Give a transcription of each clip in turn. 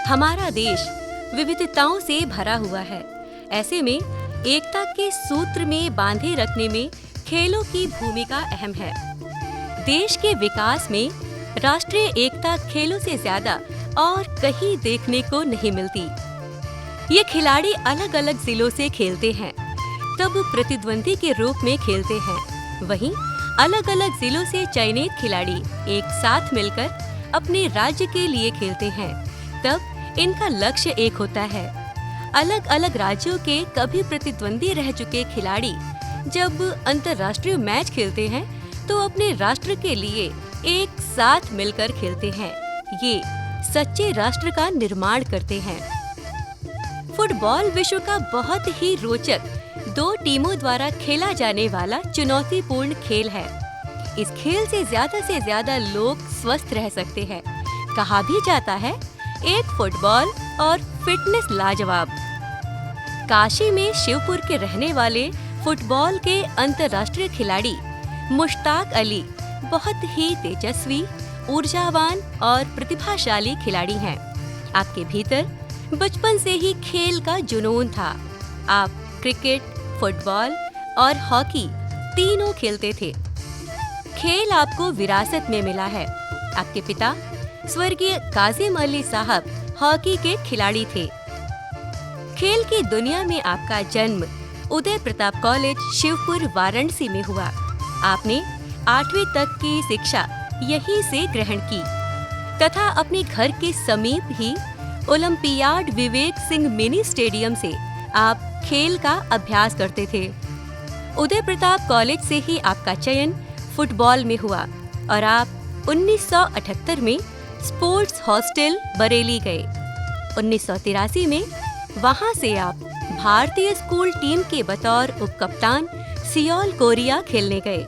हमारा देश विविधताओं से भरा हुआ है। ऐसे में एकता के सूत्र में बांधे रखने में खेलों की भूमिका अहम है। देश के विकास में राष्ट्रीय एकता खेलों से ज्यादा और कहीं देखने को नहीं मिलती। ये खिलाड़ी अलग अलग जिलों से खेलते हैं, तब प्रतिद्वंदी के रूप में खेलते हैं। वहीं अलग अलग जिलों से चयनित खिलाड़ी एक साथ मिलकर अपने राज्य के लिए खेलते हैं, तब इनका लक्ष्य एक होता है। अलग अलग राज्यों के कभी प्रतिद्वंदी रह चुके खिलाड़ी जब अंतर्राष्ट्रीय मैच खेलते हैं तो अपने राष्ट्र के लिए एक साथ मिलकर खेलते हैं। ये सच्चे राष्ट्र का निर्माण करते हैं। फुटबॉल विश्व का बहुत ही रोचक 2 टीमों द्वारा खेला जाने वाला चुनौतीपूर्ण खेल है। इस खेल से ज्यादा लोग स्वस्थ रह सकते हैं। कहा भी जाता है, एक फुटबॉल और फिटनेस लाजवाब। काशी में शिवपुर के रहने वाले फुटबॉल के अंतर्राष्ट्रीय खिलाड़ी मुश्ताक अली बहुत ही तेजस्वी, ऊर्जावान और प्रतिभाशाली खिलाड़ी हैं। आपके भीतर बचपन से ही खेल का जुनून था। आप क्रिकेट, फुटबॉल और हॉकी तीनों खेलते थे। खेल आपको विरासत में मिला है। आपके पिता स्वर्गीय काजिम अली साहब हॉकी के खिलाड़ी थे। खेल की दुनिया में आपका जन्म उदय प्रताप कॉलेज शिवपुर वाराणसी में हुआ। आपने 8वीं तक की शिक्षा यहीं से ग्रहण की तथा अपने घर के समीप ही olympiad Vivek Singh mini stadium से आप खेल का अभ्यास करते थे। उदय प्रताप कॉलेज से ही आपका चयन फुटबॉल में हुआ और आप 1978 में स्पोर्ट्स हॉस्टल बरेली गए। 1983 में वहां से आप भारतीय स्कूल टीम के बतौर उपकप्तान सियोल कोरिया खेलने गए।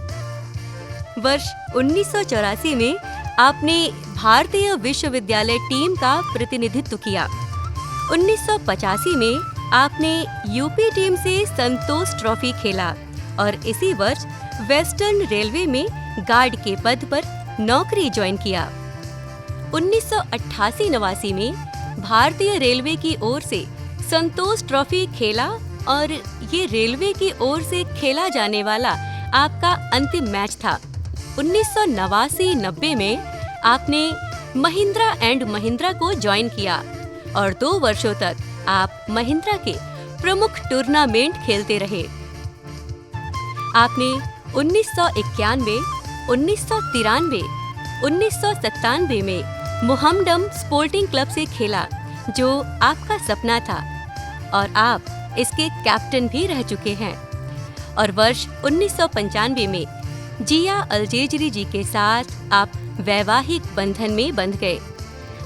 वर्ष 1984 में आपने भारतीय विश्वविद्यालय टीम का प्रतिनिधित्व किया। 1985 में आपने यूपी टीम से संतोष ट्रॉफी खेला और इसी वर्ष वेस्टर्न रेलवे में गार्ड के पद पर नौकरी ज्वाइन किया। 1988-89 में भारतीय रेलवे की ओर से संतोष ट्रॉफी खेला और ये रेलवे की ओर से खेला जाने वाला आपका अंतिम मैच था। 1989-90 में आपने महिंद्रा एंड महिंद्रा को ज्वाइन किया और 2 वर्षों तक आप महिंद्रा के प्रमुख टूर्नामेंट खेलते रहे। आपने 1991, 1993, 1997 में मोहम्मडम स्पोर्टिंग क्लब से खेला, जो आपका सपना था और आप इसके कैप्टन भी रह चुके हैं। और वर्ष 1995 में जिया अलजेजरी जी के साथ आप वैवाहिक बंधन में बंध गए।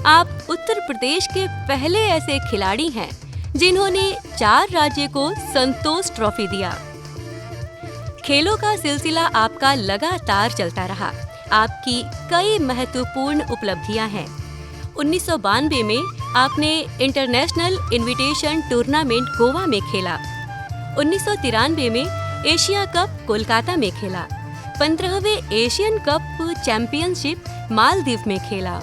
आप उत्तर प्रदेश के पहले ऐसे खिलाड़ी हैं जिन्होंने 4 राज्य को संतोष ट्रॉफी दिया। खेलों का सिलसिला आपका लगातार चलता रहा। आपकी कई महत्वपूर्ण उपलब्धियां हैं। 1992 में आपने इंटरनेशनल इनविटेशन टूर्नामेंट गोवा में खेला। 1993 में एशिया कप कोलकाता में खेला। 15वें एशियन कप चैंपियनशिप मालदीव में खेला।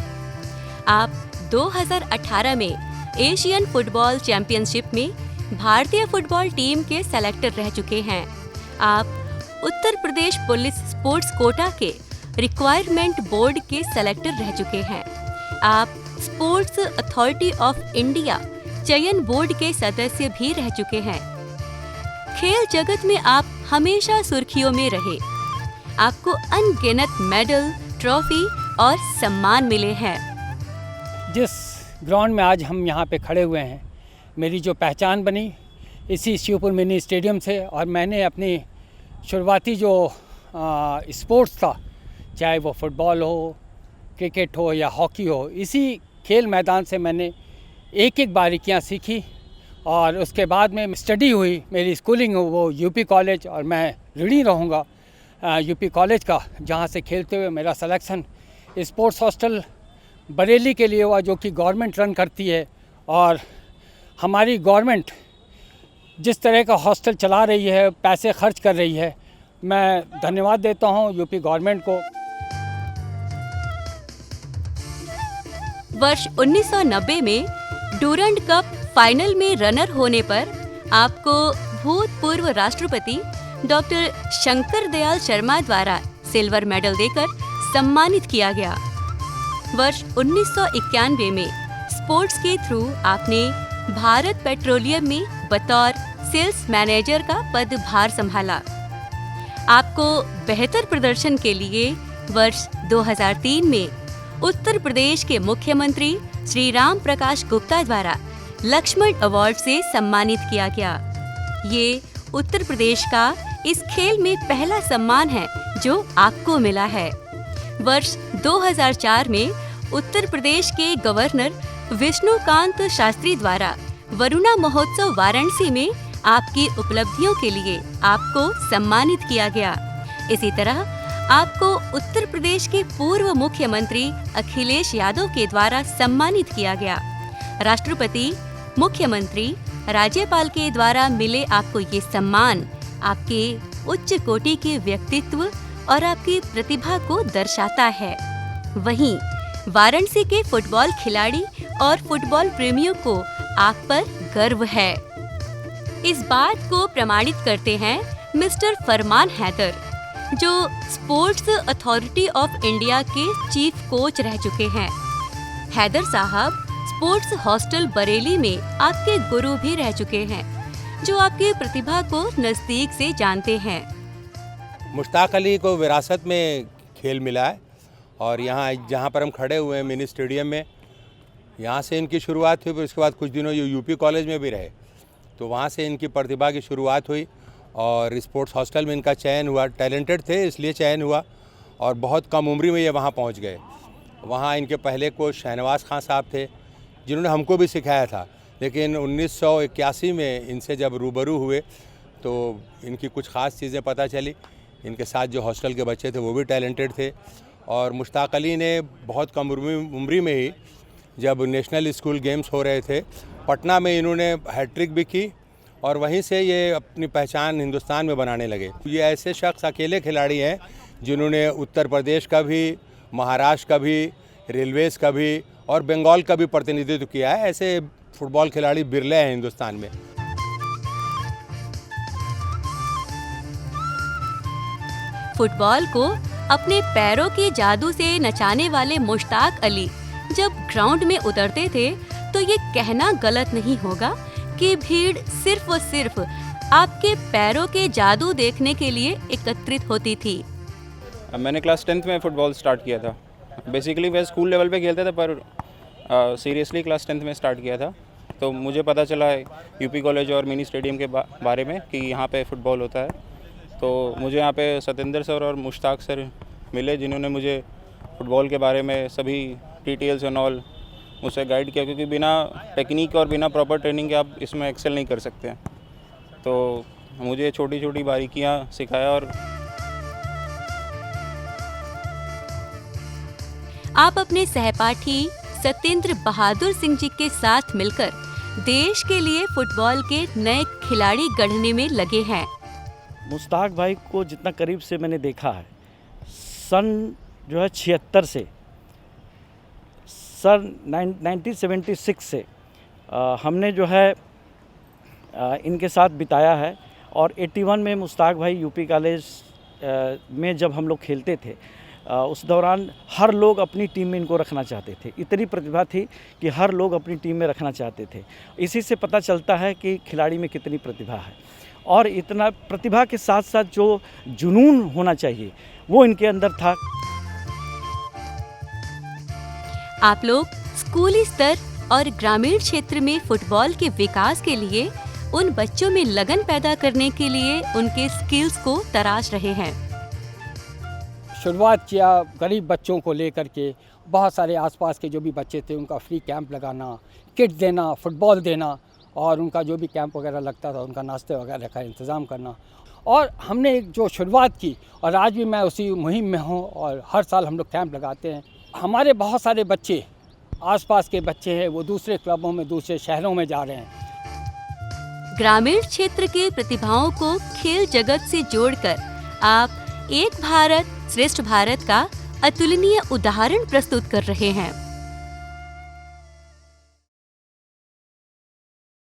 आप 2018 में एशियन फुटबॉल चैंपियनशिप में भारतीय फुटबॉल टीम के सेलेक्टर रह चुके हैं। आप Uttar Pradesh police sports quota के रिक्वायरमेंट बोर्ड के सेलेक्टर रह चुके हैं। आप स्पोर्ट्स अथॉरिटी ऑफ इंडिया चयन बोर्ड के सदस्य भी रह चुके हैं। खेल जगत में आप हमेशा सुर्खियों में रहे। आपको अनगिनत मेडल, ट्रॉफी और सम्मान मिले हैं। जिस ग्राउंड में आज हम यहाँ पे खड़े हुए हैं, मेरी जो पहचान बनी इसी शिवपुर मिनी स्टेडियम से, और मैंने अपनी शुरुआती जो स्पोर्ट्स था, चाहे वो फुटबॉल हो, क्रिकेट हो या हॉकी हो, इसी खेल मैदान से मैंने एक एक बारीकियाँ सीखी। और उसके बाद में स्टडी हुई, मेरी स्कूलिंग वो यूपी कॉलेज, और मैं ऋणी रहूँगा यूपी कॉलेज का, जहाँ से खेलते हुए मेरा सिलेक्शन स्पोर्ट्स हॉस्टल बरेली के लिए हुआ, जो कि गवर्नमेंट रन करती है। और हमारी गवर्नमेंट जिस तरह का हॉस्टल चला रही है, पैसे खर्च कर रही है, मैं धन्यवाद देता हूँ यूपी गवर्नमेंट को। वर्ष 1990 में डूरंड कप फाइनल में रनर होने पर आपको भूतपूर्व राष्ट्रपति डॉक्टर शंकर दयाल शर्मा द्वारा सिल्वर मेडल देकर सम्मानित किया गया। वर्ष 1991 में स्पोर्ट्स के थ्रू आपने भारत पेट्रोलियम में बतौर सेल्स मैनेजर का पदभार संभाला। आपको बेहतर प्रदर्शन के लिए वर्ष 2003 में उत्तर प्रदेश के मुख्यमंत्री श्री राम प्रकाश गुप्ता द्वारा लक्ष्मण अवार्ड से सम्मानित किया गया। ये उत्तर प्रदेश का इस खेल में पहला सम्मान है जो आपको मिला है। वर्ष 2004 में उत्तर प्रदेश के गवर्नर विष्णुकांत शास्त्री द्वारा वरुणा महोत्सव वाराणसी में आपकी उपलब्धियों के लिए आपको सम्मानित किया गया। इसी तरह आपको उत्तर प्रदेश के पूर्व मुख्यमंत्री अखिलेश यादव के द्वारा सम्मानित किया गया। राष्ट्रपति, मुख्यमंत्री, राज्यपाल के द्वारा मिले आपको ये सम्मान आपके उच्च कोटि के व्यक्तित्व और आपकी प्रतिभा को दर्शाता है। वहीं वाराणसी के फुटबॉल खिलाड़ी और फुटबॉल प्रेमियों को आप पर गर्व है। इस बात को प्रमाणित करते हैं मिस्टर फरमान हैदर, जो स्पोर्ट्स अथॉरिटी ऑफ इंडिया के चीफ कोच रह चुके हैं। हैदर साहब स्पोर्ट्स हॉस्टल बरेली में आपके गुरु भी रह चुके हैं, जो आपकी प्रतिभा को नजदीक से जानते हैं। मुश्ताक अली को विरासत में खेल मिला है और यहाँ जहाँ पर हम खड़े हुए हैं मिनी स्टेडियम में, यहाँ से इनकी शुरुआत हुई। फिर उसके बाद कुछ दिनों ये यूपी कॉलेज में भी रहे, तो वहाँ से इनकी प्रतिभा की शुरुआत हुई और स्पोर्ट्स हॉस्टल में इनका चयन हुआ। टैलेंटेड थे इसलिए चयन हुआ और बहुत कम उम्र में ये वहाँ पहुँच गए। वहाँ इनके पहले कोच शहनवाज खान साहब थे, जिन्होंने हमको भी सिखाया था। लेकिन 1981 में इनसे जब रूबरू हुए तो इनकी कुछ ख़ास चीज़ें पता चली। इनके साथ जो हॉस्टल के बच्चे थे वो भी टैलेंटेड थे और मुश्ताक अली ने बहुत कम उम्र में ही, जब नेशनल स्कूल गेम्स हो रहे थे पटना में, इन्होंने हैट्रिक भी की और वहीं से ये अपनी पहचान हिंदुस्तान में बनाने लगे। ये ऐसे शख्स अकेले खिलाड़ी हैं जिन्होंने उत्तर प्रदेश का भी, महाराष्ट्र का भी, रेलवेज़ का भी और बंगाल का भी प्रतिनिधित्व किया है। ऐसे फुटबॉल खिलाड़ी बिरले हैं हिंदुस्तान में। फुटबॉल को अपने पैरों के जादू से नचाने वाले मुश्ताक अली जब ग्राउंड में उतरते थे तो ये कहना गलत नहीं होगा कि भीड़ सिर्फ और सिर्फ आपके पैरों के जादू देखने के लिए एकत्रित होती थी। मैंने क्लास 10th में फुटबॉल स्टार्ट किया था। बेसिकली मैं स्कूल लेवल पे खेलता था, पर सीरियसली क्लास 10th में स्टार्ट किया था। तो मुझे पता चला यूपी कॉलेज और मिनी स्टेडियम के बारे में कि यहाँ पे फ़ुटबॉल होता है। तो मुझे यहाँ पे सतेंद्र सर और मुश्ताक सर मिले, जिन्होंने मुझे फ़ुटबॉल के बारे में सभी डिटेल्स एंड ऑल मुझसे गाइड किया, क्योंकि बिना टेक्निक और बिना प्रॉपर ट्रेनिंग के आप इसमें एक्सेल नहीं कर सकते हैं। तो मुझे छोटी छोटी बारीकियाँ सिखाया और आप अपने सहपाठी सत्येंद्र बहादुर सिंह जी के साथ मिलकर देश के लिए फुटबॉल के नए खिलाड़ी गढ़ने में लगे हैं। मुश्ताक भाई को जितना करीब से मैंने देखा है, सन जो है 76 से सन 1976 से हमने जो है इनके साथ बिताया है। और 81 में मुश्ताक भाई यूपी कॉलेज में जब हम लोग खेलते थे, उस दौरान हर लोग अपनी टीम में इनको रखना चाहते थे। इतनी प्रतिभा थी कि हर लोग अपनी टीम में रखना चाहते थे। इसी से पता चलता है कि खिलाड़ी में कितनी प्रतिभा है। और इतना प्रतिभा के साथ साथ जो जुनून होना चाहिए वो इनके अंदर था। आप लोग स्कूली स्तर और ग्रामीण क्षेत्र में फुटबॉल के विकास के लिए उन बच्चों में लगन पैदा करने के लिए उनके स्किल्स को तराश रहे हैं। शुरुआत किया गरीब बच्चों को लेकर के, बहुत सारे आसपास के जो भी बच्चे थे उनका फ्री कैंप लगाना, किट देना, फुटबॉल देना और उनका जो भी कैंप वगैरह लगता था उनका नाश्ते वगैरह का इंतज़ाम करना। और हमने एक जो शुरुआत की और आज भी मैं उसी मुहिम में हूँ और हर साल हम लोग कैंप लगाते हैं। हमारे बहुत सारे बच्चे, आसपास के बच्चे हैं, वो दूसरे क्लबों में, दूसरे शहरों में जा रहे हैं। ग्रामीण क्षेत्र के प्रतिभाओं को खेल जगत से जोड़कर आप एक भारत श्रेष्ठ भारत का अतुलनीय उदाहरण प्रस्तुत कर रहे हैं।